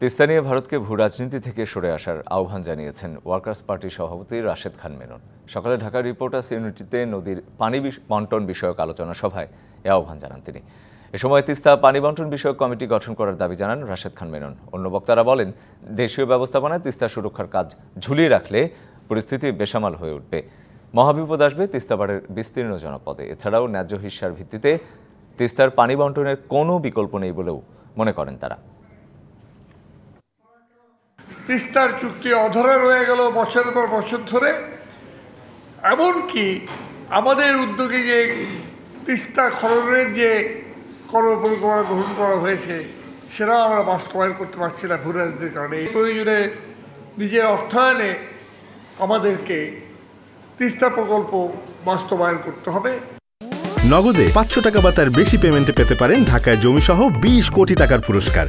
তিস্তা নিয়ে ভারতকে ভূ রাজনীতি থেকে সরে আসার আহ্বান জানিয়েছেন ওয়ার্কার্স পার্টির সভাপতি রাশেদ খান মেনন। সকালে ঢাকা রিপোর্টার্স ইউনিটিতে নদীর পানি বন্টন বিষয়ক আলোচনা সভায় এ আহ্বান জানান তিনি। এ সময় তিস্তা পানি বন্টন বিষয়ক কমিটি গঠন করার দাবি জানান রাশেদ খান মেনন। অন্য বক্তারা বলেন, দেশীয় ব্যবস্থাপনায় তিস্তা সুরক্ষার কাজ ঝুলিয়ে রাখলে পরিস্থিতি বেসামাল হয়ে উঠবে, মহাবিপদ আসবে তিস্তাপাড়ের বিস্তীর্ণ জনপদে। এছাড়াও ন্যায্য হিস্যার ভিত্তিতে তিস্তার পানি বন্টনের কোনো বিকল্প নেই বলেও মনে করেন তারা। তিস্তার চুক্তি অধরা রয়ে গেল বছরের পর বছর ধরে। এমনকি আমাদের উদ্যোগে যে তিস্তা খননের যে কর্মপরিকল্পনা গ্রহণ করা হয়েছে সেটাও আমরা বাস্তবায়ন করতে পারছি না ভূ রাজনীতির কারণে। এই প্রয়োজনে নিজের অর্থায়নে আমাদেরকে তিস্তা প্রকল্প বাস্তবায়ন করতে হবে। নগদে 500 টাকা বা তার বেশি পেমেন্টে পেতে পারেন ঢাকায় জমিসহ 20 কোটি টাকার পুরস্কার।